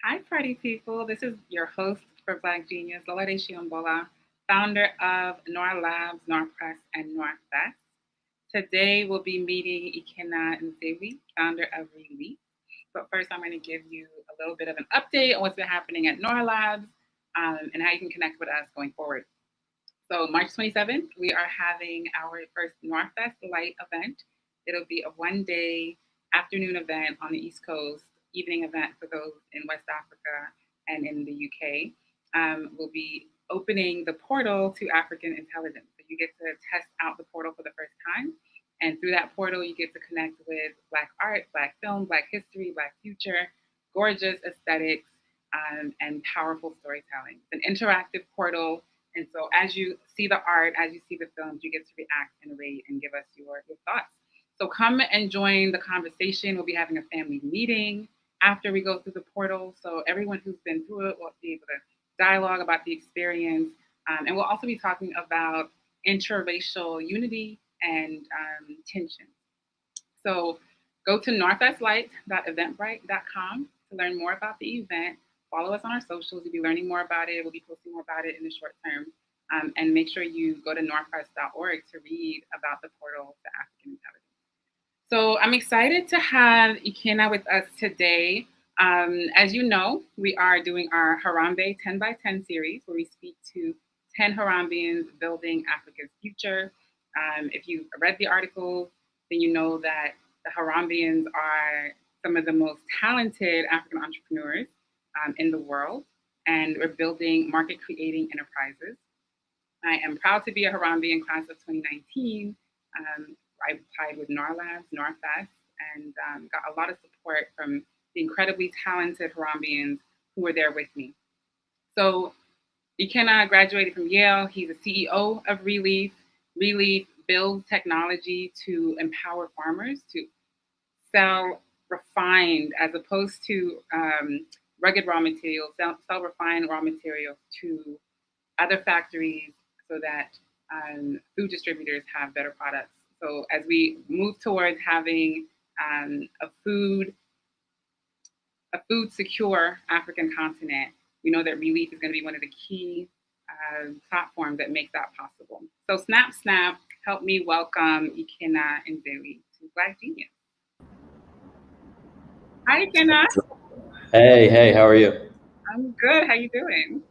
Hi, party people. This is your host for Black Genius, Lolade Shiombola, founder of Nora Labs, Nora Press, and Nora Fest. Today, we'll be meeting Ikenna Nzewi, founder of Releaf. But first, I'm going to give you a little bit of an update on what's been happening at Nora Labs and how you can connect with us going forward. So March 27th, we are having our first Northfest Light event. It'll be a one-day afternoon event on the East Coast, evening event for those in West Africa and in the UK. We'll be opening the portal to African intelligence. So you get to test out the portal for the first time. And through that portal, you get to connect with Black art, Black film, Black history, Black future, gorgeous aesthetics, and powerful storytelling. It's an interactive portal, and so as you see the art, as you see the films, you get to react and rate and give us your thoughts. So come and join the conversation. We'll be having a family meeting after we go through the portal. So everyone who's been through it will be able to dialogue about the experience. And we'll also be talking about interracial unity and tension. So go to northwestlight.eventbrite.com to learn more about the event. Follow us on our socials. You'll be learning more about it. We'll be posting more about it in the short term. And make sure you go to northwest.org to read about the portal to African intelligence. So I'm excited to have Ikenna with us today. As you know, we are doing our Harambee 10 by 10 series where we speak to 10 Harambeans building Africa's future. If you've read the articles, then you know that the Harambeans are some of the most talented African entrepreneurs in the world, and we're building market-creating enterprises. I am proud to be a Harambee in class of 2019. I applied with Nora Labs, Nora Fest, and got a lot of support from the incredibly talented Harambeans who were there with me. So Ikenna graduated from Yale. He's the CEO of Releaf. Releaf builds technology to empower farmers to sell refined, as opposed to rugged raw materials, sell refined raw materials to other factories so that food distributors have better products. So as we move towards having a food secure African continent, we know that Releaf is going to be one of the key platforms that make that possible. So snap, help me welcome Ikenna Nzewi to Black Genius. Hi, Ikenna. Hey, how are you? I'm good. How you doing?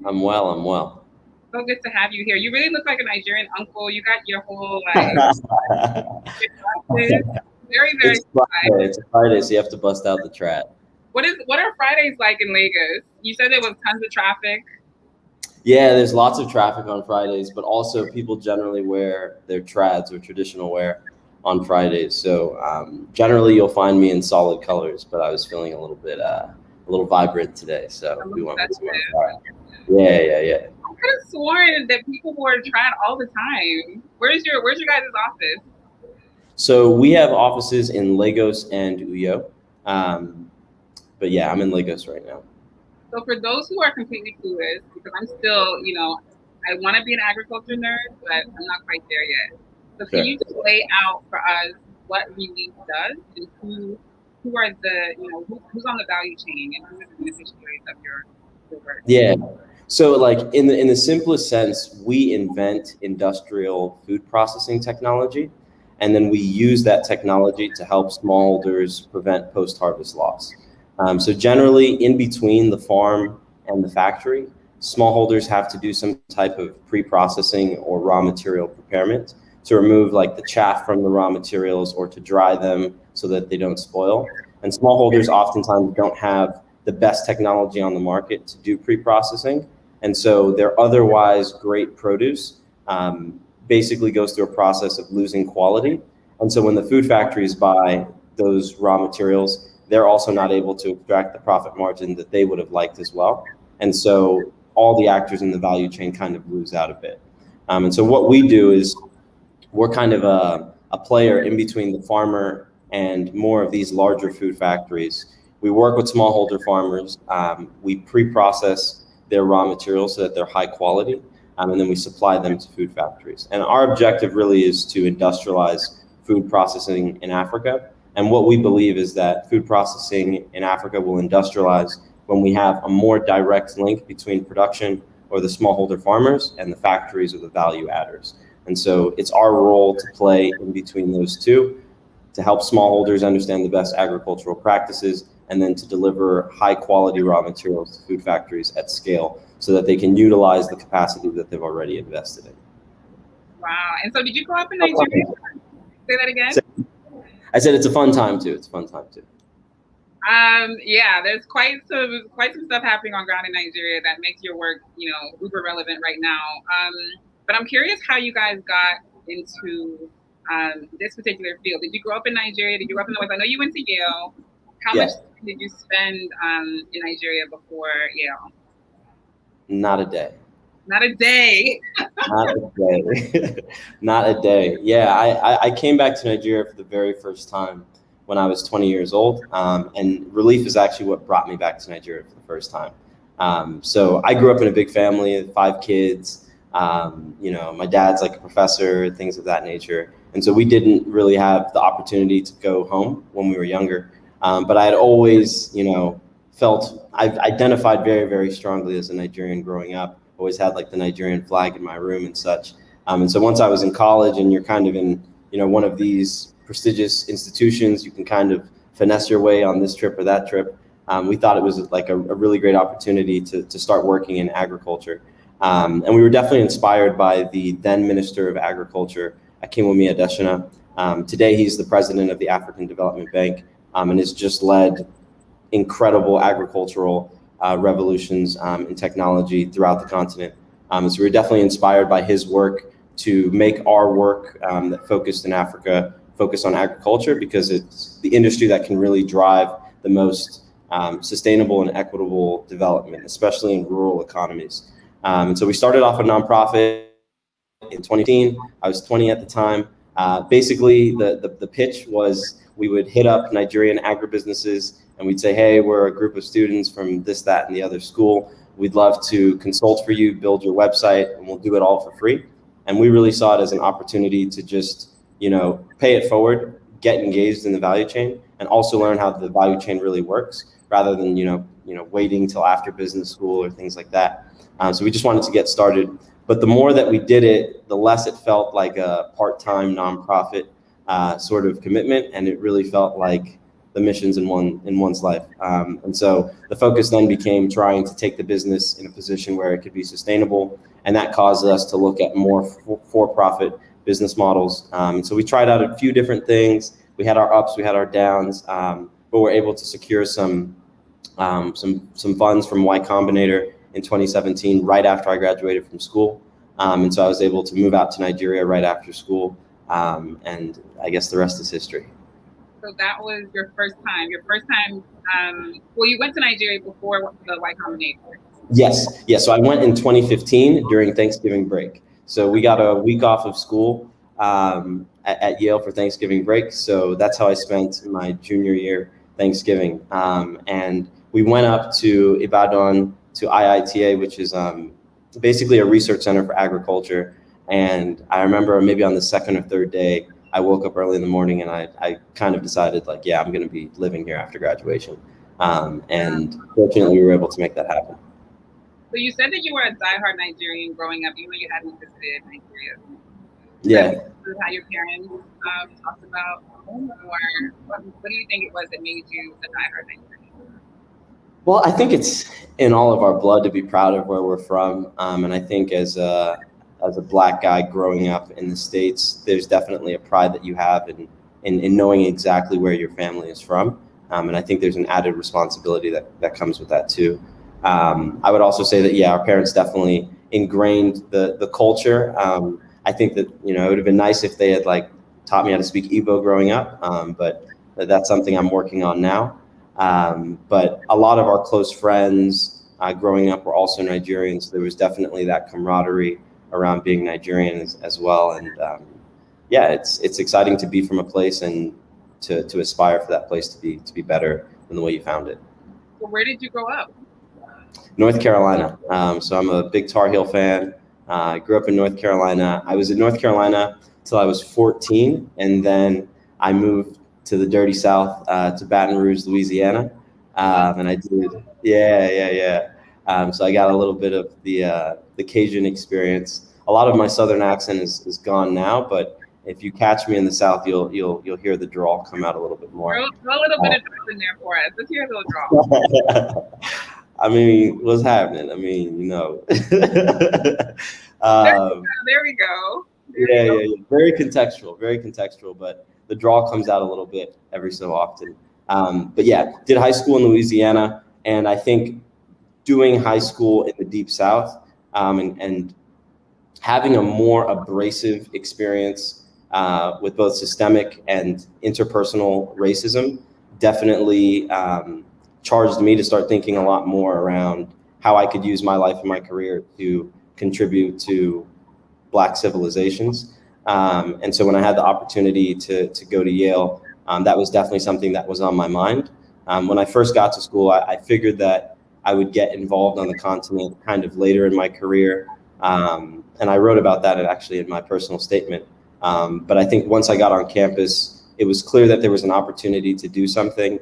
I'm well. So good to have you here. You really look like a Nigerian uncle. You got your whole like very, very It's Friday, so you have to bust out the trad. What are Fridays like in Lagos? You said there was tons of traffic. Yeah, there's lots of traffic on Fridays, but also people generally wear their trads or traditional wear on Fridays. So generally you'll find me in solid colors, but I was feeling a little vibrant today, so we went with some Yeah. I could have sworn that people wore trad all the time. Where's your guys' office? So we have offices in Lagos and Uyo. But yeah, I'm in Lagos right now. So for those who are completely clueless, because I'm still, I want to be an agriculture nerd, but I'm not quite there yet. So can you just lay out for us what Releaf does and who are the, who's on the value chain and who are the beneficiaries of your work? Yeah. So like in the simplest sense, we invent industrial food processing technology, and then we use that technology to help smallholders prevent post-harvest loss. So generally, in between the farm and the factory, smallholders have to do some type of pre-processing or raw material preparement to remove like the chaff from the raw materials or to dry them so that they don't spoil. And smallholders oftentimes don't have the best technology on the market to do pre-processing. And so their otherwise great produce basically goes through a process of losing quality. And so when the food factories buy those raw materials, they're also not able to extract the profit margin that they would have liked as well. And so all the actors in the value chain kind of lose out a bit. And so what we do is we're kind of a player in between the farmer and more of these larger food factories. We work with smallholder farmers. We pre-process their raw materials so that they're high quality, and then we supply them to food factories. And our objective really is to industrialize food processing in Africa. And what we believe is that food processing in Africa will industrialize when we have a more direct link between production or the smallholder farmers and the factories or the value adders. And so it's our role to play in between those two, to help smallholders understand the best agricultural practices, and then to deliver high quality raw materials to food factories at scale so that they can utilize the capacity that they've already invested in. Wow. And so did you grow up in Nigeria? Say that again? I said it's a fun time too. It's a fun time too. Yeah, there's quite some stuff happening on ground in Nigeria that makes your work, uber relevant right now. But I'm curious how you guys got into this particular field. Did you grow up in Nigeria? Did you grow up in the West? I know you went to Yale. How much time did you spend in Nigeria before Yale? Not a day. Not a day. Not a day. Not a day. Yeah, I came back to Nigeria for the very first time when I was 20 years old. And Releaf is actually what brought me back to Nigeria for the first time. So I grew up in a big family, 5 kids. My dad's like a professor, things of that nature. And so we didn't really have the opportunity to go home when we were younger. But I had always, I've identified very, very strongly as a Nigerian growing up. Always had like the Nigerian flag in my room and such. And so once I was in college and you're kind of in, one of these prestigious institutions, you can kind of finesse your way on this trip or that trip. We thought it was like a really great opportunity to start working in agriculture. And we were definitely inspired by the then Minister of Agriculture, Ikenna Nzewi. Today, he's the president of the African Development Bank and has just led incredible agricultural revolutions in technology throughout the continent. So we were definitely inspired by his work to make our work that focused in Africa focus on agriculture, because it's the industry that can really drive the most sustainable and equitable development, especially in rural economies. And so we started off a nonprofit in 2018. I was 20 at the time. Basically, the pitch was we would hit up Nigerian agribusinesses and we'd say, hey, we're a group of students from this, that, and the other school. We'd love to consult for you, build your website, and we'll do it all for free. And we really saw it as an opportunity to just, pay it forward, get engaged in the value chain, and also learn how the value chain really works, rather than, waiting till after business school or things like that. So we just wanted to get started. But the more that we did it, the less it felt like a part-time nonprofit sort of commitment, and it really felt like the missions in one's life. And so the focus then became trying to take the business in a position where it could be sustainable, and that caused us to look at more for-profit business models. And so we tried out a few different things. We had our ups, we had our downs, but we're able to secure some funds from Y Combinator in 2017, right after I graduated from school. And so I was able to move out to Nigeria right after school. And I guess the rest is history. So that was your first time. Well, you went to Nigeria before the Y Combinator. Yes. So I went in 2015 during Thanksgiving break. So we got a week off of school at Yale for Thanksgiving break. So that's how I spent my junior year Thanksgiving. And we went up to Ibadan, to IITA, which is basically a research center for agriculture. And I remember maybe on the second or third day, I woke up early in the morning and I kind of decided like, yeah, I'm going to be living here after graduation. And fortunately, we were able to make that happen. So you said that you were a diehard Nigerian growing up, even though you hadn't visited Nigeria. Yeah. This is how your parents talked about home, or what do you think it was that made you a diehard Nigerian? Well, I think it's in all of our blood to be proud of where we're from. And I think as a Black guy growing up in the States, there's definitely a pride that you have in knowing exactly where your family is from. And I think there's an added responsibility that comes with that too. I would also say that, yeah, our parents definitely ingrained the culture. I think that, it would have been nice if they had taught me how to speak Igbo growing up, but that's something I'm working on now. But a lot of our close friends growing up were also Nigerian, so there was definitely that camaraderie around being Nigerian as well. And yeah, it's exciting to be from a place and to aspire for that place to be better than the way you found it. So where did you grow up? North Carolina. So I'm a big Tar Heel fan. I grew up in North Carolina. I was in North Carolina till I was 14, and then I moved to the dirty South, to Baton Rouge, Louisiana. And I did, yeah. So I got a little bit of the Cajun experience. A lot of my Southern accent is gone now, but if you catch me in the South, you'll hear the drawl come out a little bit more. Throw a little bit of drawl in there for us. Let's hear a little drawl. I mean, what's happening? I mean, There we go. Yeah. Very contextual, but the draw comes out a little bit every so often. But yeah, did high school in Louisiana, and I think doing high school in the Deep South and having a more abrasive experience with both systemic and interpersonal racism definitely charged me to start thinking a lot more around how I could use my life and my career to contribute to Black civilizations. And so when I had the opportunity to go to Yale, that was definitely something that was on my mind. When I first got to school, I figured that I would get involved on the continent kind of later in my career. And I wrote about that actually in my personal statement. But I think once I got on campus, it was clear that there was an opportunity to do something,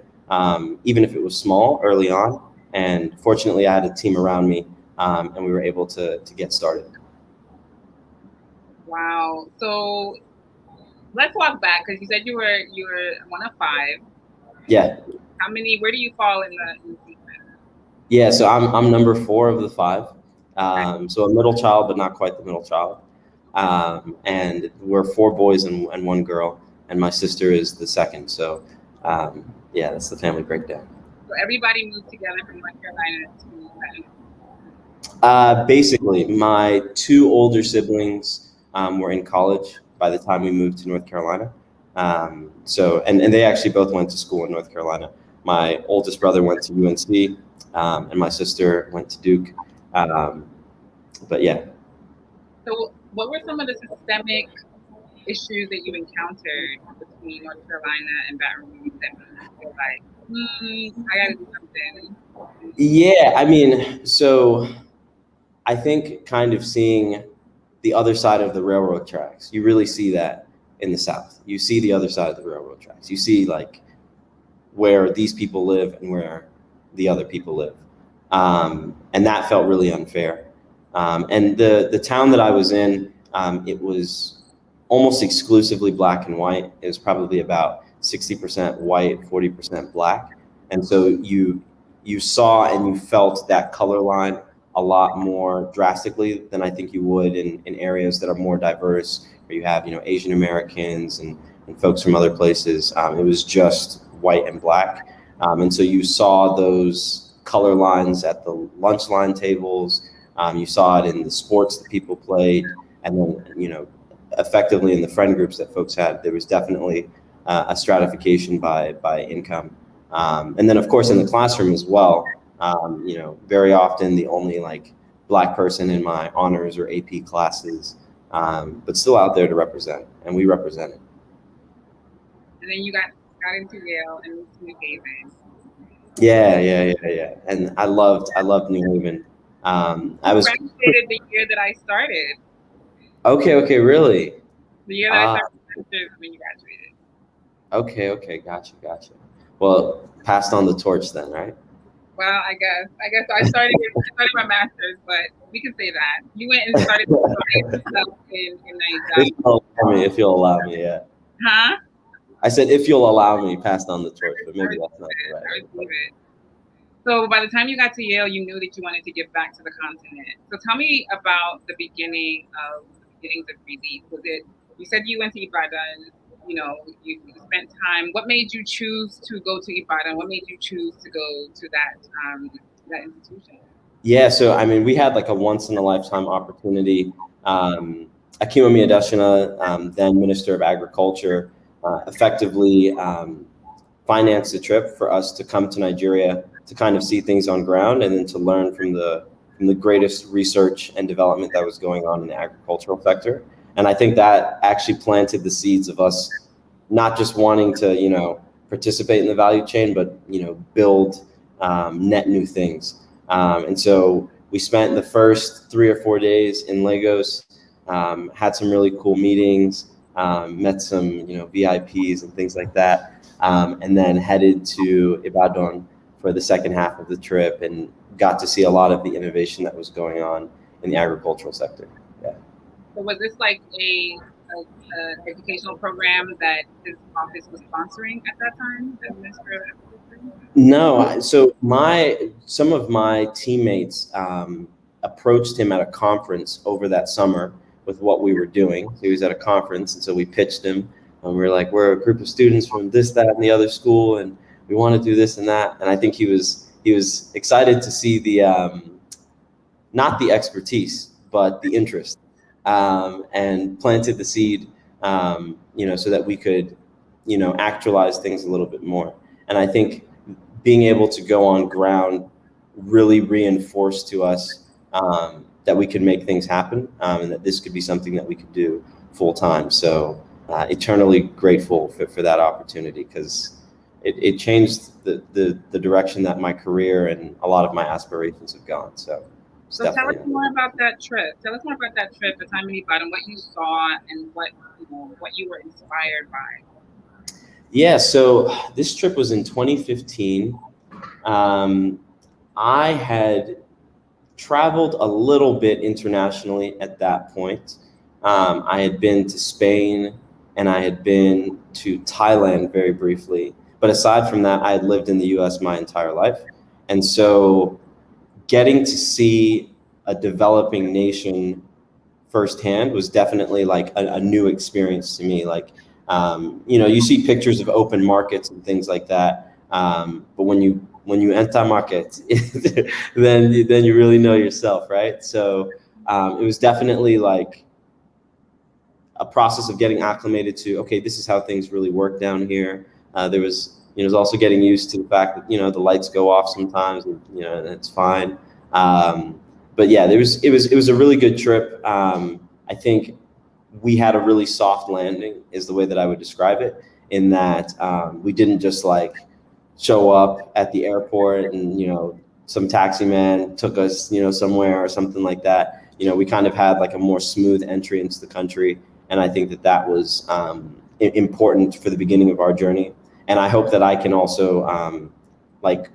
even if it was small early on. And fortunately, I had a team around me, and we were able to get started. Wow. So let's walk back, because you said you were one of 5. Yeah. Where do you fall in the sequence? Yeah, so I'm number 4 of the 5. So a middle child, but not quite the middle child. And we're 4 boys and 1 girl, and my sister is the second. So yeah, that's the family breakdown. So everybody moved together from North Carolina to basically, my 2 older siblings were in college by the time we moved to North Carolina. So and they actually both went to school in North Carolina. My oldest brother went to UNC, and my sister went to Duke. But yeah. So what were some of the systemic issues that you encountered between North Carolina and Baton Rouge that made you feel like, I gotta do something? Yeah, I mean, so I think kind of seeing the other side of the railroad tracks, you really see that in the South. You see the other side of the railroad tracks. You see like where these people live and where the other people live. And that felt really unfair. And the town that I was in, it was almost exclusively Black and white. It was probably about 60% white, 40% Black. And so you saw and you felt that color line a lot more drastically than I think you would in areas that are more diverse, where you have, Asian Americans and folks from other places. It was just white and Black. And so you saw those color lines at the lunch line tables. You saw it in the sports that people played. And then, effectively in the friend groups that folks had, there was definitely a stratification by income. And then, of course, in the classroom as well, very often the only like Black person in my honors or AP classes, but still out there to represent, and we represented. And then you got into Yale and moved to New Haven. Yeah. And I loved New Haven. I was graduated the year that I started. Okay, really? The year that I started when you graduated. Okay, gotcha. Well, passed on the torch then, right? Well, I guess I started my master's, but we can say that. You went and started stuff in Nigeria. If you'll allow me, yeah. Huh? I said, if you'll allow me, passed on the torch, but maybe that's not the right way. So by the time you got to Yale, you knew that you wanted to give back to the continent. So tell me about the beginnings of Releaf. Was it, you said you went to Ibadan, you spent time. What made you choose to go to Ibadan? What made you choose to go to that institution? Yeah, so I mean, we had like a once in a lifetime opportunity. Akeem Adesina, then Minister of Agriculture, effectively financed a trip for us to come to Nigeria to kind of see things on ground and then to learn from the greatest research and development that was going on in the agricultural sector. And I think that actually planted the seeds of us not just wanting to, participate in the value chain, but, build net new things. And so we spent the first 3 or 4 days in Lagos, had some really cool meetings, met some, VIPs and things like that, and then headed to Ibadan for the second half of the trip and got to see a lot of the innovation that was going on in the agricultural sector. Yeah. So was this like a educational program that his office was sponsoring at that time, the Minister of Agriculture? No, so some of my teammates approached him at a conference over that summer with what we were doing. So he was at a conference, and so we pitched him, and we were like, we're a group of students from this, that, and the other school, and we want to do this and that. And I think he was excited to see the not the expertise, but the interest, and planted the seed, so that we could, actualize things a little bit more. And I think being able to go on ground really reinforced to us that we could make things happen, and that this could be something that we could do full time. So eternally grateful for that opportunity, because it changed the direction that my career and a lot of my aspirations have gone. So tell us more about that trip. Tell us more about that trip, the time when you got and what you saw and what you were inspired by. Yeah, so this trip was in 2015. I had traveled a little bit internationally at that point. I had been to Spain and I had been to Thailand very briefly. But aside from that, I had lived in the US my entire life. And so getting to see a developing nation firsthand was definitely like a new experience to me. Like, you see pictures of open markets and things like that. But when you enter markets, then you really know yourself, right? So it was definitely like a process of getting acclimated to, okay, this is how things really work down here. There was also getting used to the fact that, the lights go off sometimes, and, and it's fine. But yeah, it was a really good trip. I think we had a really soft landing is the way that I would describe it, in that we didn't just like show up at the airport and, some taxi man took us, somewhere or something like that. We kind of had like a more smooth entry into the country. And I think that was important for the beginning of our journey. And I hope that I can also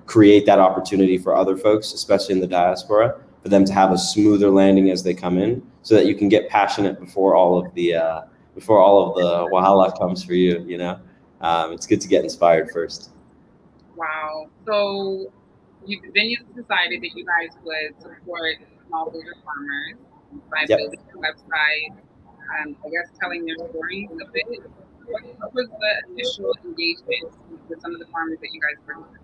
create that opportunity for other folks, especially in the diaspora, for them to have a smoother landing as they come in, so that you can get passionate before all of the wahala comes for you. It's good to get inspired first. Wow. So then you decided that you guys would support smallholder farmers by building a website, I guess telling their stories a bit. What was the initial engagement with some of the farmers that you guys worked with?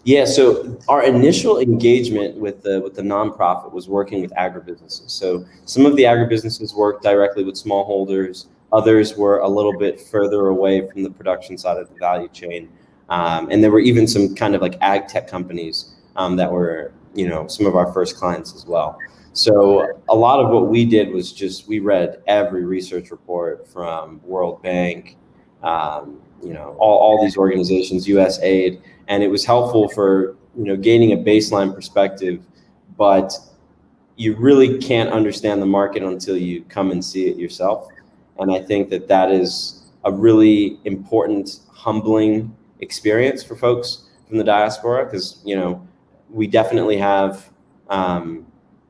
Yeah, so our initial engagement with the nonprofit was working with agribusinesses. So some of the agribusinesses worked directly with smallholders. Others were a little bit further away from the production side of the value chain. And there were even some kind of like ag tech companies that were, some of our first clients as well. So a lot of what we did was we read every research report from World Bank, all these organizations, USAID, and it was helpful for, gaining a baseline perspective, but you really can't understand the market until you come and see it yourself. And I think that is a really important, humbling experience for folks from the diaspora, because, we definitely have,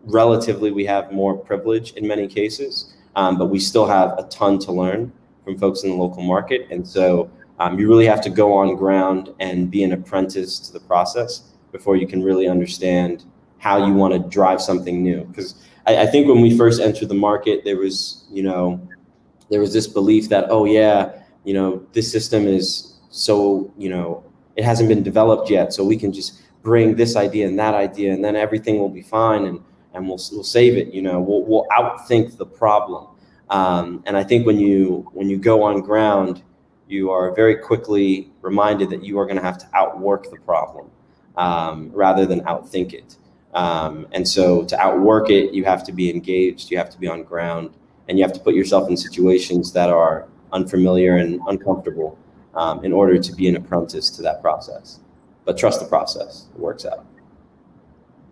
relatively, we have more privilege in many cases, but we still have a ton to learn from folks in the local market. And so you really have to go on ground and be an apprentice to the process before you can really understand how you want to drive something new. Because I think when we first entered the market, there was this belief that, oh yeah, this system is so, it hasn't been developed yet, so we can just bring this idea and that idea, and then everything will be fine, and we'll save it. We'll outthink the problem. And I think when you go on ground, you are very quickly reminded that you are going to have to outwork the problem rather than outthink it. And so to outwork it, you have to be engaged, you have to be on ground, and you have to put yourself in situations that are unfamiliar and uncomfortable in order to be an apprentice to that process. But trust the process, it works out.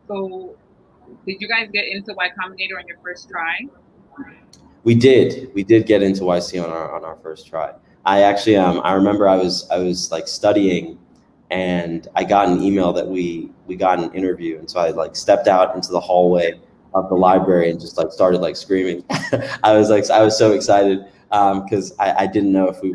So did you guys get into Y Combinator on your first try? We did get into YC on our first try. I actually, I remember I was like studying and I got an email that we got an interview. And so I like stepped out into the hallway of the library and just like started like screaming. I was so excited because I didn't know if we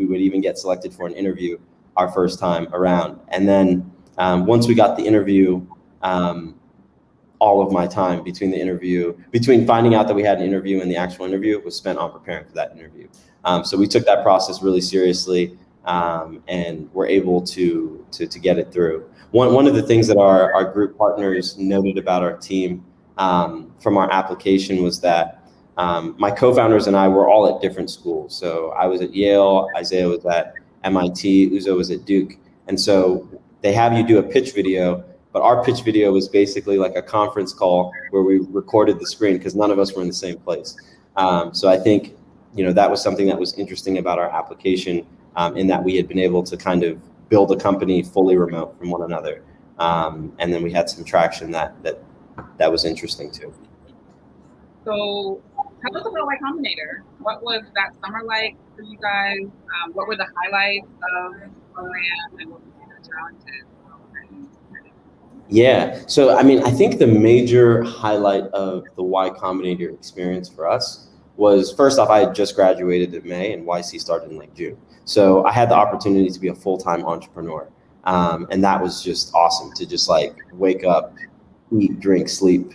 would even get selected for an interview our first time around. And then once we got the interview, all of my time between finding out that we had an interview and the actual interview was spent on preparing for that interview. So we took that process really seriously, and were able to get it through. One of the things that our group partners noted about our team from our application was that my co-founders and I were all at different schools. So I was at Yale, Isaiah was at MIT, Uzo was at Duke. And so they have you do a pitch video, but our pitch video was basically like a conference call where we recorded the screen because none of us were in the same place. So I think, that was something that was interesting about our application, in that we had been able to kind of build a company fully remote from one another. And then we had some traction that was interesting too. So tell us about Y Combinator. What was that summer like for you guys? What were the highlights of the program and what were the challenges? Yeah, so I mean, I think the major highlight of the Y Combinator experience for us was, first off, I had just graduated in May and YC started in like June. So I had the opportunity to be a full-time entrepreneur. And that was just awesome to just like wake up, eat, drink, sleep,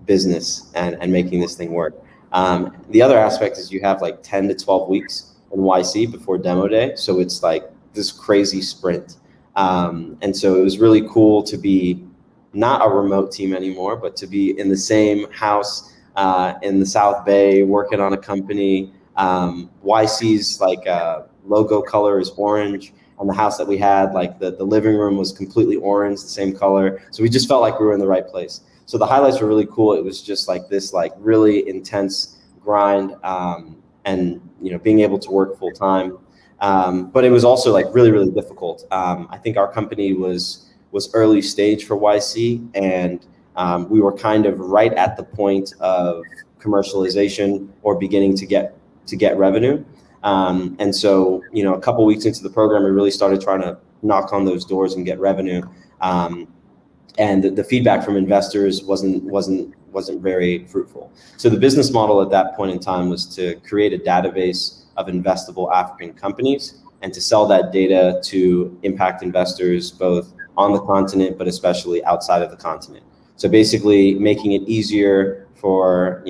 business, and making this thing work. The other aspect is you have like 10 to 12 weeks in YC before demo day. So it's like this crazy sprint. And so it was really cool to be not a remote team anymore, but to be in the same house in the South Bay working on a company. YC's like logo color is orange, and the house that we had, like the living room was completely orange, the same color. So we just felt like we were in the right place. So the highlights were really cool. It was just like this like really intense grind, and being able to work full time. But it was also like really, really difficult. I think our company was early stage for YC, and we were kind of right at the point of commercialization or beginning to get revenue. And so, a couple weeks into the program, we really started trying to knock on those doors and get revenue. And the feedback from investors wasn't very fruitful. So the business model at that point in time was to create a database of investable African companies and to sell that data to impact investors both on the continent, but especially outside of the continent. So basically making it easier for,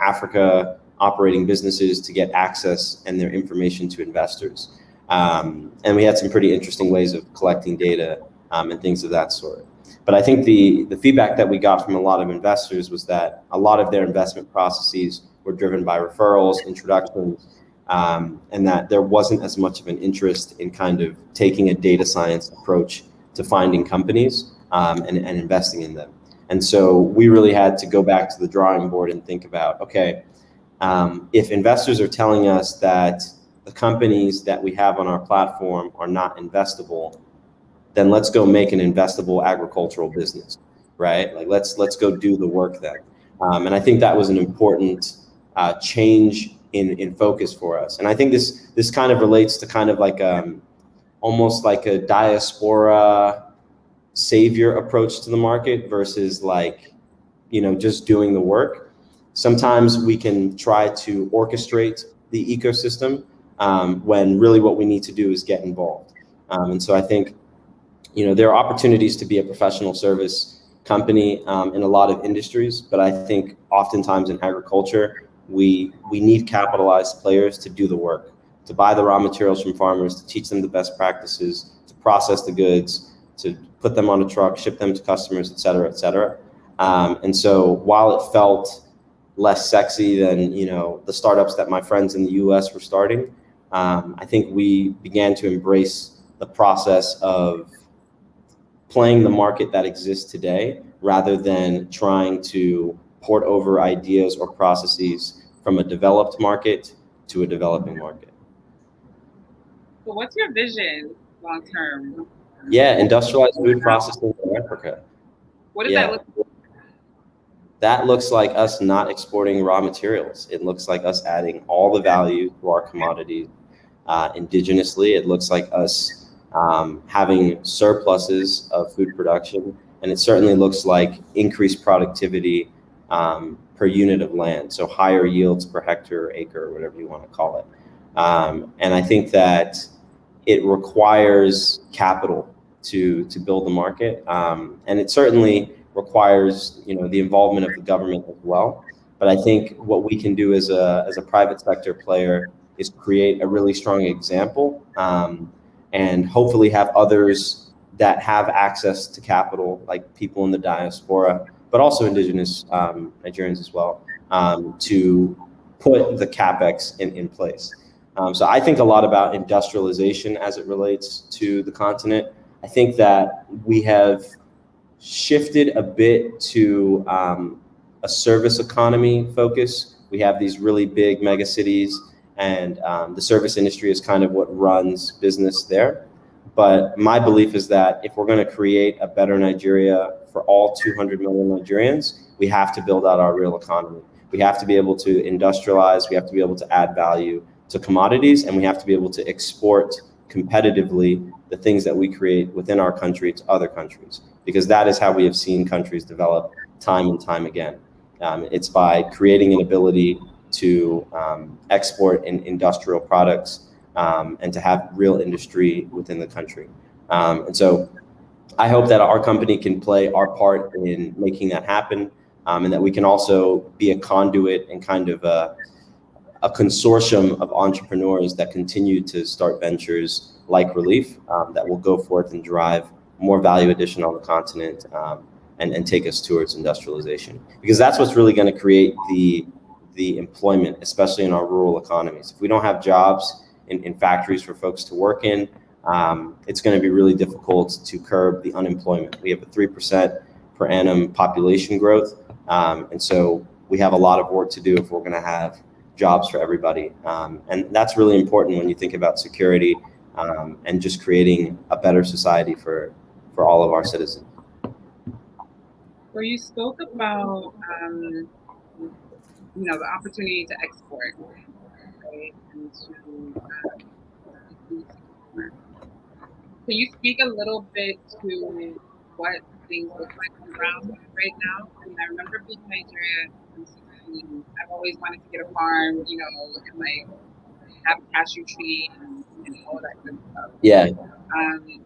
Africa operating businesses to get access and their information to investors. And we had some pretty interesting ways of collecting data and things of that sort. But I think the feedback that we got from a lot of investors was that a lot of their investment processes were driven by referrals, introductions, and that there wasn't as much of an interest in kind of taking a data science approach to finding companies and investing in them. And so we really had to go back to the drawing board and think about, okay, if investors are telling us that the companies that we have on our platform are not investable, then let's go make an investable agricultural business, right? Like let's go do the work then. And I think that was an important change in focus for us. And I think this kind of relates to kind of like almost like a diaspora savior approach to the market versus like, just doing the work. Sometimes we can try to orchestrate the ecosystem when really what we need to do is get involved. And so I think, there are opportunities to be a professional service company in a lot of industries, but I think oftentimes in agriculture, we need capitalized players to do the work, to buy the raw materials from farmers, to teach them the best practices, to process the goods, to put them on a truck, ship them to customers, et cetera, et cetera. And so while it felt less sexy than, the startups that my friends in the US were starting, I think we began to embrace the process of playing the market that exists today rather than trying to port over ideas or processes from a developed market to a developing market. So what's your vision long term? Yeah, industrialized food processing in Africa. What does that look like? That looks like us not exporting raw materials. It looks like us adding all the value to our commodities indigenously. It looks like us having surpluses of food production, and it certainly looks like increased productivity per unit of land, so higher yields per hectare or acre, or whatever you want to call it. And I think that it requires capital to build the market, and it certainly requires the involvement of the government as well. But I think what we can do as a private sector player is create a really strong example, and hopefully have others that have access to capital, like people in the diaspora, but also indigenous Nigerians as well, to put the CapEx in place. So I think a lot about industrialization as it relates to the continent. I think that we have shifted a bit to a service economy focus. We have these really big mega cities, and the service industry is kind of what runs business there. But my belief is that if we're going to create a better Nigeria for all 200 million Nigerians, we have to build out our real economy. We have to be able to industrialize, we have to be able to add value to commodities, and we have to be able to export competitively the things that we create within our country to other countries, because that is how we have seen countries develop time and time again. It's by creating an ability to export in industrial products and to have real industry within the country. And so I hope that our company can play our part in making that happen, and that we can also be a conduit and kind of a consortium of entrepreneurs that continue to start ventures like Releaf that will go forth and drive more value addition on the continent, and take us towards industrialization. Because that's what's really going to create the employment, especially in our rural economies. If we don't have jobs in factories for folks to work in, it's going to be really difficult to curb the unemployment. We have a 3% per annum population growth, and so we have a lot of work to do if we're going to have jobs for everybody. And that's really important when you think about security, and just creating a better society for all of our citizens. Where you spoke about the opportunity to export, right? And can you speak a little bit to what things look like on the ground right now? I mean, I remember being in Nigeria in 2016. I've always wanted to get a farm, and like have a cashew tree and all that good stuff. Yeah. And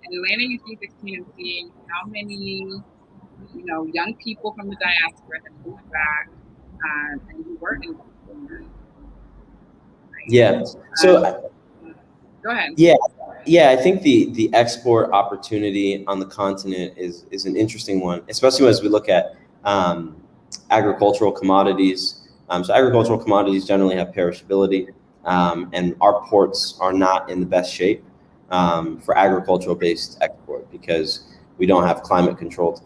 landing in 2016 and seeing how many young people from the diaspora have moved back and who were in. Yeah. So go ahead. Yeah. I think the export opportunity on the continent is an interesting one, especially as we look at agricultural commodities. So agricultural commodities generally have perishability, and our ports are not in the best shape for agricultural-based export, because we don't have climate-controlled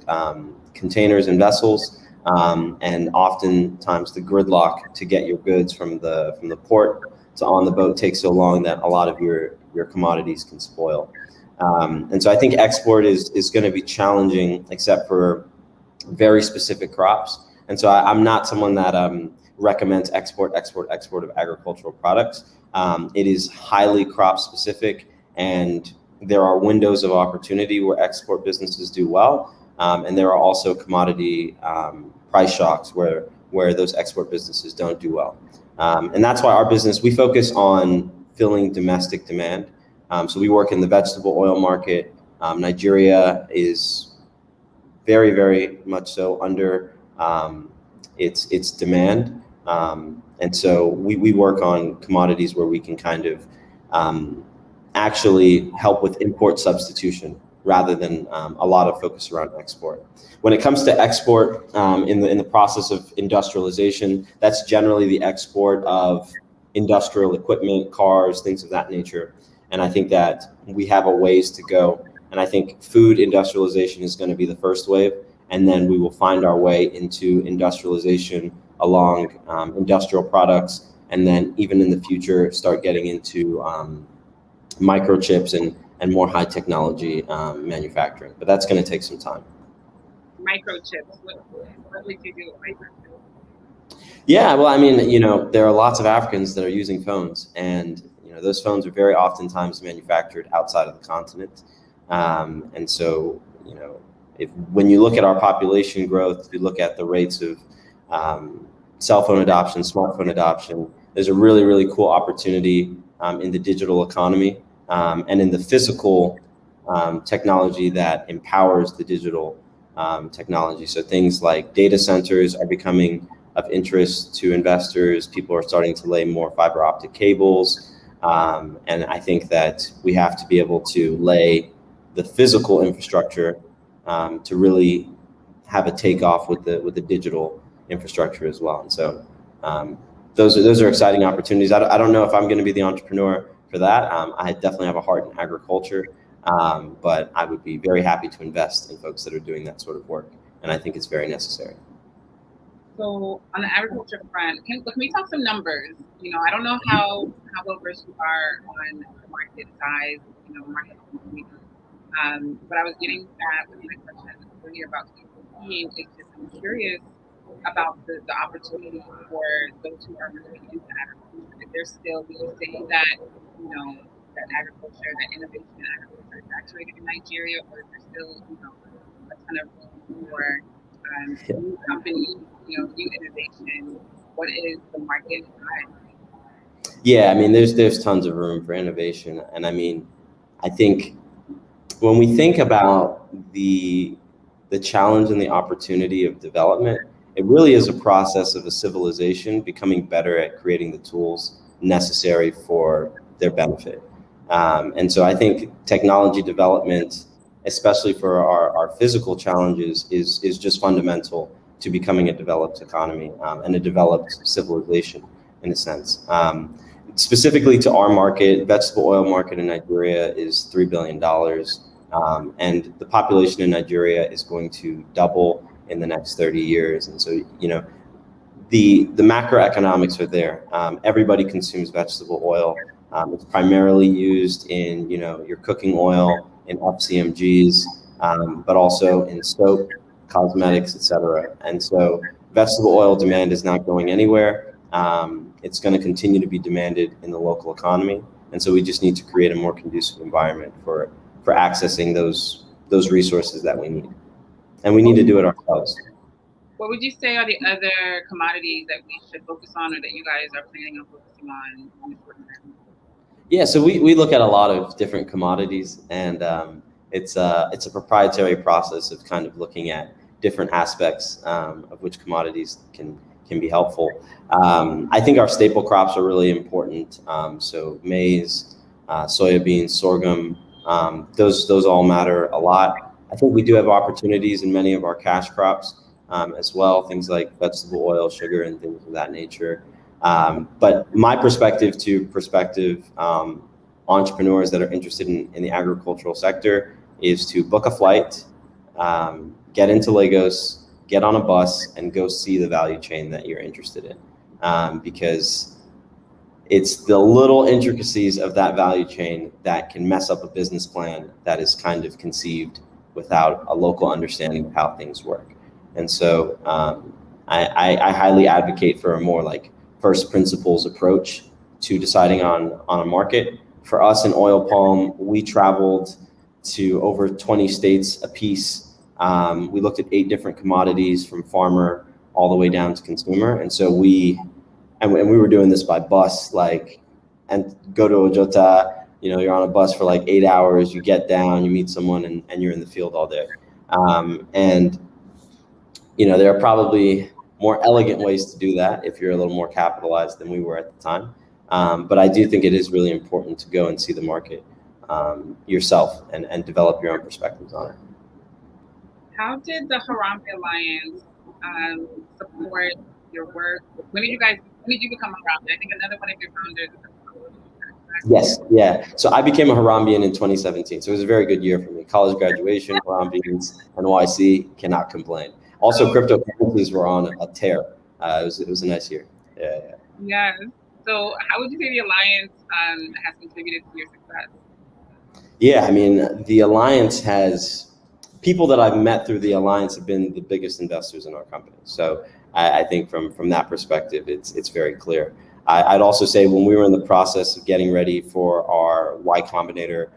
containers and vessels, and oftentimes the gridlock to get your goods from the port to on the boat takes so long that a lot of your commodities can spoil. And so I think export is going to be challenging, except for very specific crops. And so I'm not someone that recommends export of agricultural products. It is highly crop specific, and there are windows of opportunity where export businesses do well, and there are also commodity price shocks where those export businesses don't do well. And that's why our business, we focus on filling domestic demand. So we work in the vegetable oil market. Nigeria is very, very much so under its demand. And so we work on commodities where we can kind of actually help with import substitution rather than a lot of focus around export. When it comes to export, in the process of industrialization, that's generally the export of industrial equipment, cars, things of that nature. And I think that we have a ways to go. And I think food industrialization is going to be the first wave, and then we will find our way into industrialization along industrial products, and then even in the future start getting into microchips and more high technology manufacturing. But that's going to take some time. Microchips. What would you do with microchips? Yeah, well, I mean, there are lots of Africans that are using phones, and those phones are very oftentimes manufactured outside of the continent. And so, when you look at our population growth, you look at the rates of cell phone adoption, smartphone adoption, there's a really, really cool opportunity in the digital economy and in the physical technology that empowers the digital technology. So things like data centers are becoming of interest to investors. People are starting to lay more fiber optic cables. And I think that we have to be able to lay the physical infrastructure to really have a takeoff with the digital infrastructure as well. And so those are exciting opportunities. I don't know if I'm going to be the entrepreneur for that. I definitely have a heart in agriculture, but I would be very happy to invest in folks that are doing that sort of work. And I think it's very necessary. So on the agriculture front, can we talk some numbers? I don't know how well versed you are on the market size, market. But I was getting that with my question earlier about competing. It's just I'm curious about the opportunity for those who are moving into agriculture. If there's still, would you say that that agriculture, that innovation in agriculture is saturated in Nigeria, or is there still a ton of room for new companies, new innovation? What is the market size? Yeah, I mean, there's tons of room for innovation, and I mean, I think when we think about the challenge and the opportunity of development, it really is a process of a civilization becoming better at creating the tools necessary for their benefit. And so I think technology development, especially for our physical challenges, is just fundamental to becoming a developed economy and a developed civilization in a sense. Specifically to our market, vegetable oil market in Nigeria is $3 billion. And the population in Nigeria is going to double in the next 30 years. And so, the macroeconomics are there. Everybody consumes vegetable oil. It's primarily used in, your cooking oil, in FCMGs, but also in soap, cosmetics, etc. And so vegetable oil demand is not going anywhere. It's going to continue to be demanded in the local economy. And so we just need to create a more conducive environment for accessing those resources that we need. And we need to do it ourselves. What would you say are the other commodities that we should focus on, or that you guys are planning on focusing on in the short term? Yeah, so we look at a lot of different commodities, and it's a proprietary process of kind of looking at different aspects of which commodities can be helpful. I think our staple crops are really important. So maize, soybeans, sorghum, those all matter a lot. I think we do have opportunities in many of our cash crops as well, things like vegetable oil, sugar, and things of that nature. But my perspective to prospective entrepreneurs that are interested in the agricultural sector is to book a flight, get into Lagos, get on a bus, and go see the value chain that you're interested in. Because it's the little intricacies of that value chain that can mess up a business plan that is kind of conceived without a local understanding of how things work. And so I highly advocate for a more like first principles approach to deciding on a market. For us in oil palm, we traveled to over 20 states apiece. We looked at 8 different commodities from farmer all the way down to consumer. And so we were doing this by bus, and go to Ojota, you're on a bus for like 8 hours, you get down, you meet someone, and you're in the field all day. And there are probably more elegant ways to do that if you're a little more capitalized than we were at the time. But I do think it is really important to go and see the market yourself and develop your own perspectives on it. How did the Harambee Alliance support your work? When did you become a Harambee? I think another one of your founders. Yes, yeah. So I became a Harambean in 2017. So it was a very good year for me. College graduation, Harambeans, NYC, cannot complain. Also, cryptocurrencies were on a tear. It was a nice year. Yeah. Yes. So how would you say the Alliance has contributed to your success? Yeah, I mean, the Alliance has, people that I've met through the Alliance have been the biggest investors in our company. So I think from that perspective, it's very clear. I'd also say when we were in the process of getting ready for our Y Combinator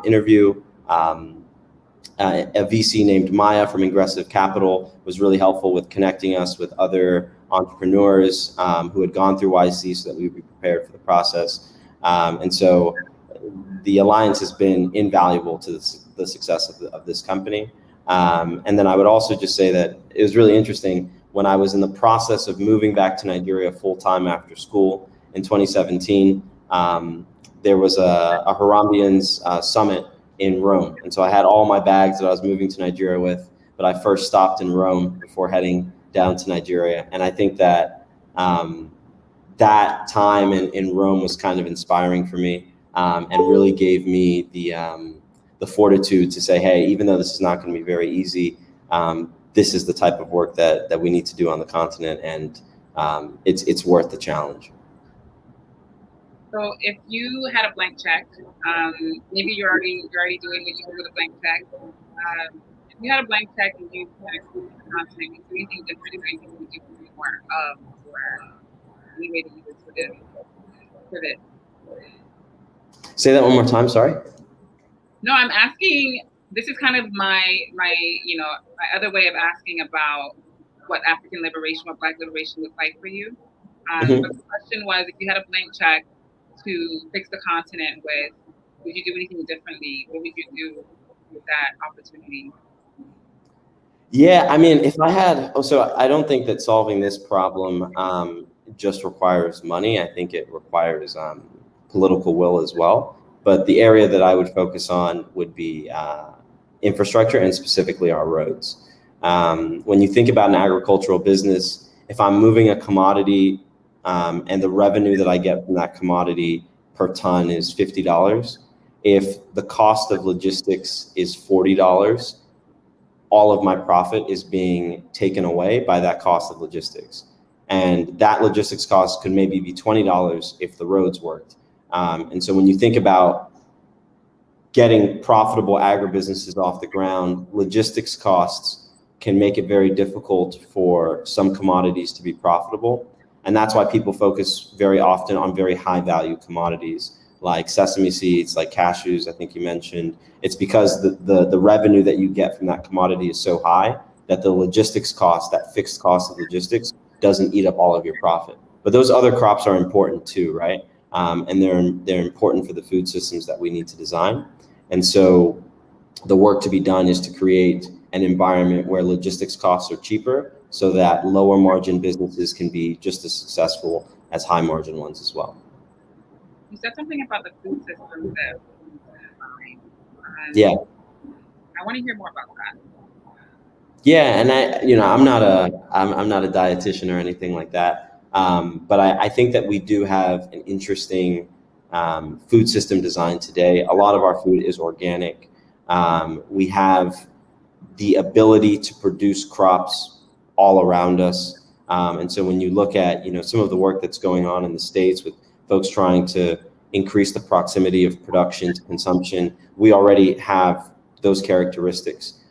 interview, a VC named Maya from Ingressive Capital was really helpful with connecting us with other entrepreneurs who had gone through YC so that we would be prepared for the process. And so the alliance has been invaluable to the success of this company. And then I would also just say that it was really interesting when I was in the process of moving back to Nigeria full-time after school in 2017, there was a Harambeeans summit in Rome. And so I had all my bags that I was moving to Nigeria with, but I first stopped in Rome before heading down to Nigeria. And I think that that time in Rome was kind of inspiring for me, and really gave me the fortitude to say, hey, even though this is not going to be very easy, this is the type of work that we need to do on the continent, and it's worth the challenge. So if you had a blank check, maybe you're already doing what you do with a blank check. If you had a blank check and you kind of exclude the continent, would you do anything different? Is there anything you would do more of, or any way that you would pivot? Say that one more time, sorry. No, I'm asking, this is kind of my other way of asking about what African liberation, what Black liberation looks like for you. But the question was, if you had a blank check to fix the continent with, would you do anything differently? What would you do with that opportunity? Yeah, I mean, if I had, so I don't think that solving this problem just requires money. I think it requires political will as well. But the area that I would focus on would be infrastructure, and specifically our roads. When you think about an agricultural business, if I'm moving a commodity and the revenue that I get from that commodity per ton is $50, if the cost of logistics is $40, all of my profit is being taken away by that cost of logistics. And that logistics cost could maybe be $20 if the roads worked. And so when you think about getting profitable agribusinesses off the ground, logistics costs can make it very difficult for some commodities to be profitable. And that's why people focus very often on very high value commodities like sesame seeds, like cashews, I think you mentioned. It's because the revenue that you get from that commodity is so high that the logistics cost, that fixed cost of logistics, doesn't eat up all of your profit. But those other crops are important too, right? And they're important for the food systems that we need to design. And so the work to be done is to create an environment where logistics costs are cheaper so that lower margin businesses can be just as successful as high margin ones as well. You said something about the food systems that yeah. I want to hear more about that. Yeah, and I'm not a dietitian or anything like that. But I think that we do have an interesting food system design today. A lot of our food is organic. We have the ability to produce crops all around us. And so when you look at, some of the work that's going on in the States with folks trying to increase the proximity of production to consumption, we already have those characteristics.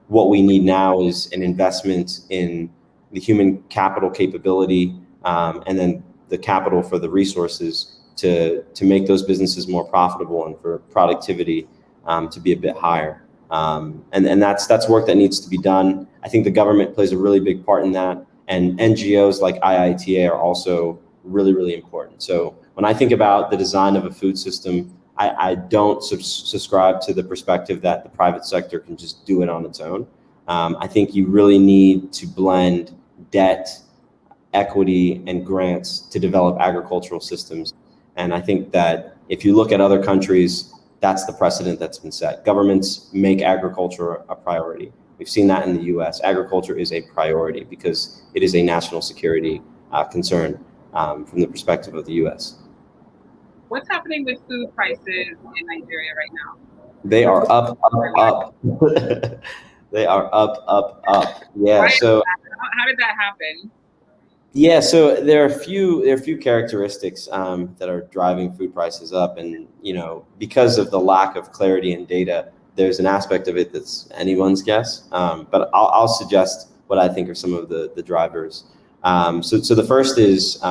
What we need now is an investment in the human capital capability, and then the capital for the resources to make those businesses more profitable and for productivity to be a bit higher. And that's work that needs to be done. I think the government plays a really big part in that, and NGOs like IITA are also really, really important. So when I think about the design of a food system, I don't subscribe to the perspective that the private sector can just do it on its own. I think you really need to blend debt, equity, and grants to develop agricultural systems. And I think that if you look at other countries, that's the precedent that's been set. Governments make agriculture a priority. We've seen that in the US. Agriculture is a priority because it is a national security concern from the perspective of the US. What's happening with food prices in Nigeria right now? They are up. They are up. Yeah. So how did that happen? Yeah, so there are a few characteristics that are driving food prices up, and because of the lack of clarity in data, there's an aspect of it that's anyone's guess. But I'll suggest what I think are some of the drivers. So the first is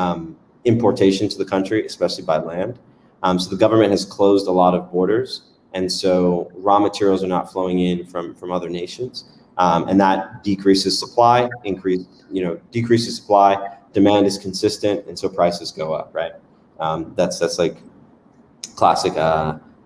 importation to the country, especially by land. So the government has closed a lot of borders, and so raw materials are not flowing in from other nations, and that decreases supply. Decreases supply. Demand is consistent, and so prices go up. Right. That's like classic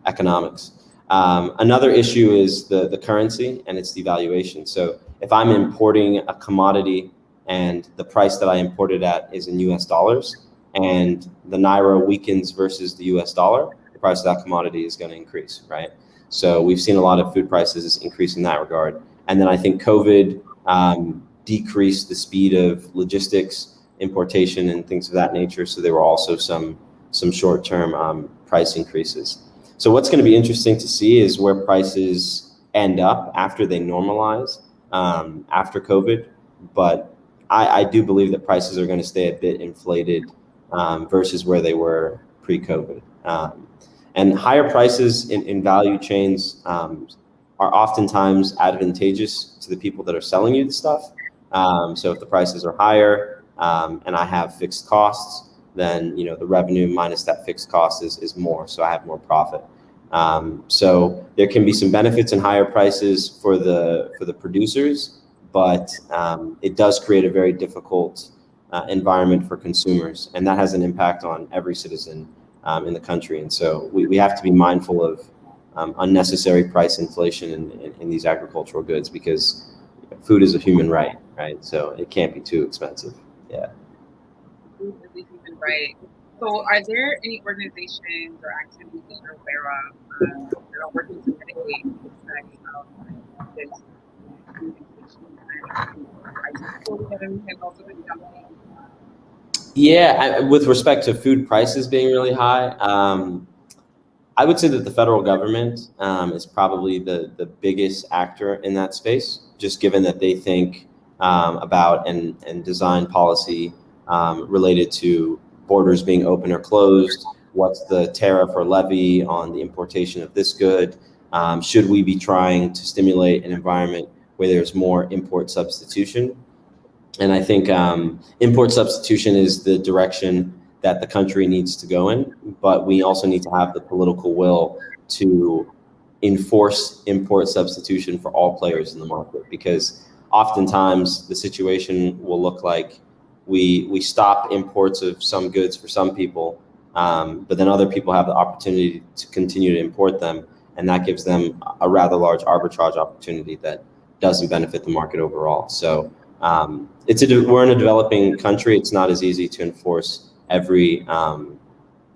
economics. Another issue is the currency and its devaluation. So if I'm importing a commodity and the price that I imported at is in US dollars, and the Naira weakens versus the US dollar, the price of that commodity is going to increase, right? So we've seen a lot of food prices increase in that regard. And then I think COVID decreased the speed of logistics, importation, and things of that nature. So there were also some short-term price increases. So what's going to be interesting to see is where prices end up after they normalize after COVID. But I do believe that prices are going to stay a bit inflated versus where they were pre-COVID. And higher prices in value chains are oftentimes advantageous to the people that are selling you the stuff. So if the prices are higher and I have fixed costs, then the revenue minus that fixed cost is more, so I have more profit. So there can be some benefits in higher prices for the producers, but it does create a very difficult environment for consumers, and that has an impact on every citizen in the country. And so we have to be mindful of unnecessary price inflation in these agricultural goods, because food is a human right? So it can't be too expensive. Yeah. Food is a human right. So are there any organizations or activities that you're aware of that are working to mitigate the effects of this food inflation and also the dumping? Yeah, with respect to food prices being really high, I would say that the federal government is probably the biggest actor in that space, just given that they think about and design policy related to borders being open or closed. What's the tariff or levy on the importation of this good? Should we be trying to stimulate an environment where there's more import substitution? And I think import substitution is the direction that the country needs to go in, but we also need to have the political will to enforce import substitution for all players in the market, because oftentimes the situation will look like we stop imports of some goods for some people, but then other people have the opportunity to continue to import them, and that gives them a rather large arbitrage opportunity that doesn't benefit the market overall. So we're in a developing country. It's not as easy to enforce every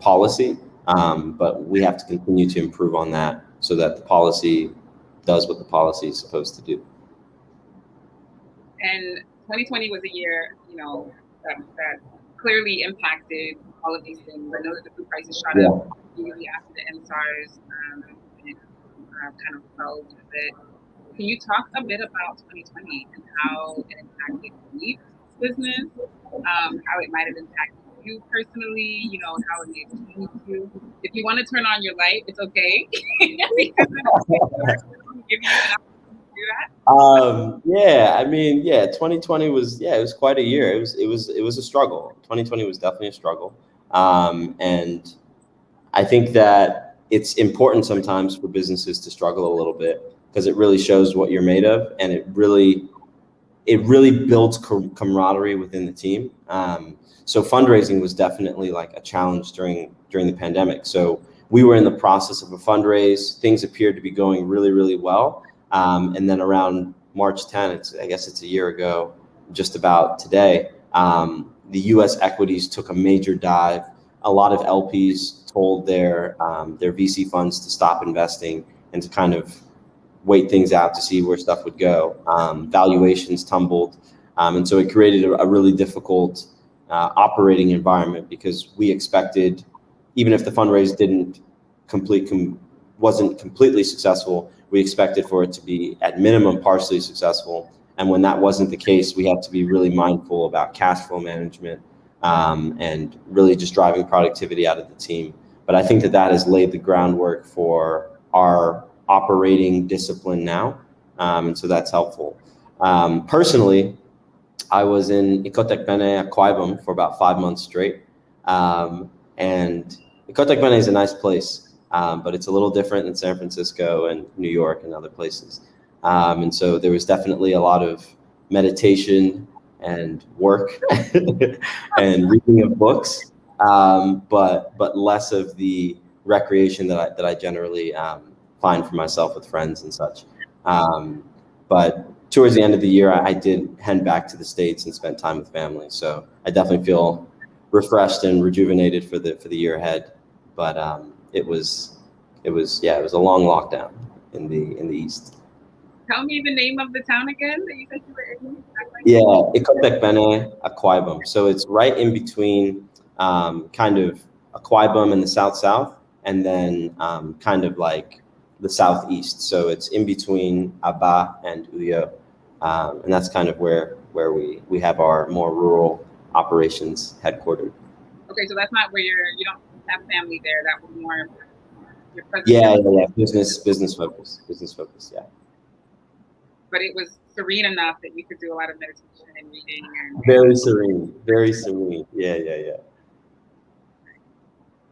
policy, but we have to continue to improve on that so that the policy does what the policy is supposed to do. And 2020 was a year, that clearly impacted all of these things. I know that the food prices shot up immediately after the NSARS and it kind of fell a bit. Can you talk a bit about 2020 and how it impacted Releaf's business, how it might have impacted you personally, how it may have changed you? If you want to turn on your light, it's okay. Because I'm give you an opportunity to do that. 2020 was it was quite a year. It was a struggle. 2020 was definitely a struggle, and I think that it's important sometimes for businesses to struggle a little bit, because it really shows what you're made of, and it really builds camaraderie within the team. So fundraising was definitely like a challenge during the pandemic. So we were in the process of a fundraise. Things appeared to be going really, really well. And then around March 10th, I guess it's a year ago, just about today, the US equities took a major dive. A lot of LPs told their VC funds to stop investing and to kind of wait things out to see where stuff would go. Valuations tumbled. And so it created a really difficult operating environment, because we expected, even if the fundraise wasn't completely successful, we expected for it to be at minimum partially successful. And when that wasn't the case, we had to be really mindful about cash flow management and really just driving productivity out of the team. But I think that has laid the groundwork for our operating discipline now. And so that's helpful. Personally, I was in Ecotec Bene Akwa Ibom for about 5 months straight. And Kotek Bene is a nice place, but it's a little different than San Francisco and New York and other places. And so there was definitely a lot of meditation and work and reading of books, but less of the recreation that I generally find for myself with friends and such. But towards the end of the year, I did head back to the States and spent time with family. So I definitely feel refreshed and rejuvenated for the year ahead. But it was a long lockdown in the East. Tell me the name of the town again that you said you were in. Yeah, Ikotek Bene, Akwa Ibom. So it's right in between kind of Akwa Ibom in the south, and then kind of like the southeast. So it's in between Aba and Uyo. And that's kind of where we have our more rural operations headquartered. Okay, so that's not where you don't have family there. That was more your present. Yeah. Business focus. Yeah. But it was serene enough that you could do a lot of meditation and reading. And very serene. Yeah.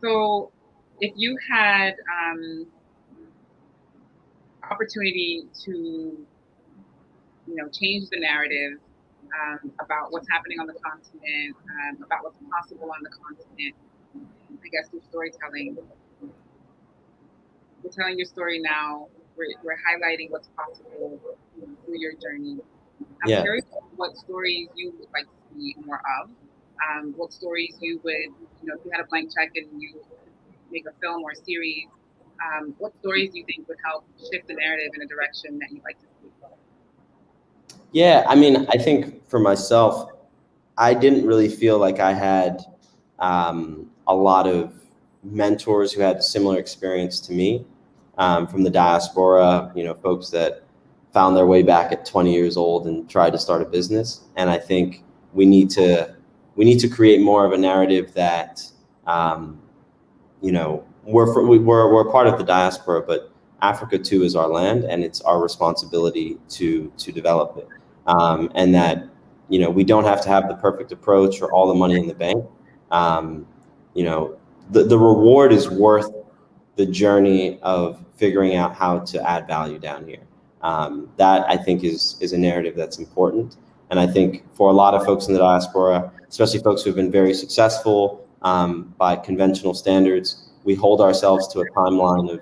So, if you had opportunity to, change the narrative about what's happening on the continent, about what's possible on the continent, I guess through storytelling. We're telling your story now. We're highlighting what's possible through your journey. I'm curious what stories you would like to see more of. What stories you would, if you had a blank check and you make a film or a series, what stories do you think would help shift the narrative in a direction that you'd like to see? Yeah, I mean, I think for myself, I didn't really feel like I had a lot of mentors who had similar experience to me from the diaspora, folks that found their way back at 20 years old and tried to start a business. And I think we need to create more of a narrative that, we're part of the diaspora, but Africa too is our land, and it's our responsibility to develop it. And that, we don't have to have the perfect approach or all the money in the bank. The reward is worth the journey of figuring out how to add value down here. That I think is a narrative that's important. And I think for a lot of folks in the diaspora, especially folks who've been very successful by conventional standards, we hold ourselves to a timeline of,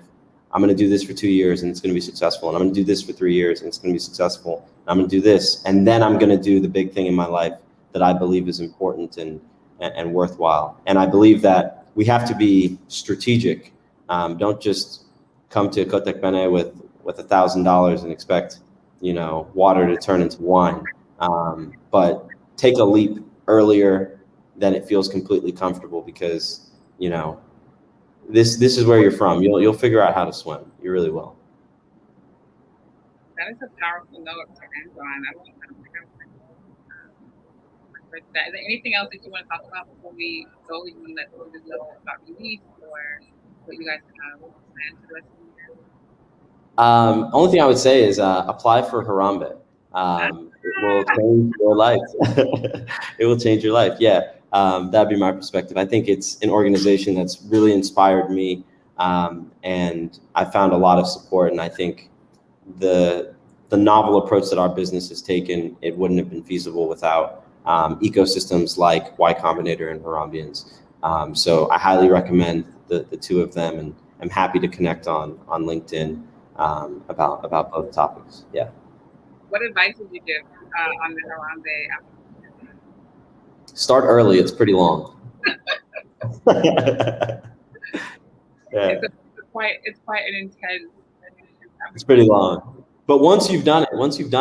I'm going to do this for 2 years and it's going to be successful. And I'm going to do this for 3 years and it's going to be successful. And I'm going to do this. And then I'm going to do the big thing in my life that I believe is important and worthwhile. And I believe that we have to be strategic. Don't just come to Kotek Bene with $1,000 and expect, water to turn into wine. But take a leap earlier than it feels completely comfortable, because, this is where you're from. You'll figure out how to swim. You really will. That is a powerful note to end on. I don't think is there anything else that you want to talk about before we go? You want to let people know about Releaf or what you guys have planned for the rest of the year? Only thing I would say is apply for Harambee. It will change your life. It will change your life. Yeah, that'd be my perspective. I think it's an organization that's really inspired me, and I found a lot of support. And I think the novel approach that our business has taken, it wouldn't have been feasible without ecosystems like Y Combinator and Harambeans. So I highly recommend the two of them, and I'm happy to connect on LinkedIn about both topics. Yeah. What advice would you give on the Harambee application? Start early. It's pretty long. Yeah. It's quite an intense. It's pretty long. But once you've done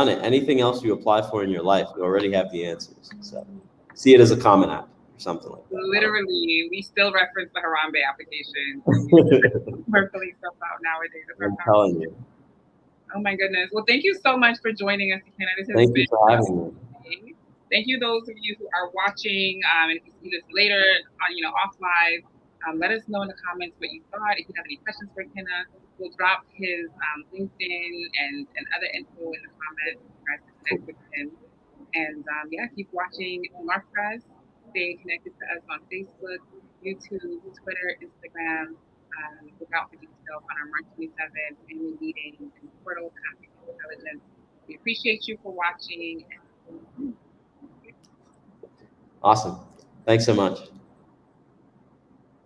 it, anything else you apply for in your life, you already have the answers. So see it as a common app or something like that. Literally, we still reference the Harambee application. We're filling stuff out nowadays. I'm telling you. Oh my goodness. Well, thank you so much for joining us, Ikenna. Thank you for having me. Thank you, those of you who are watching. And if you see this later, off live, let us know in the comments what you thought. If you have any questions for Ikenna, we'll drop his LinkedIn and other info in the comments. You guys can connect with him. And keep watching North Press. Stay connected to us on Facebook, YouTube, Twitter, Instagram. Look out for details on our March 27th annual meeting in Portal to African Intelligence. We appreciate you for watching. Awesome. Thanks so much.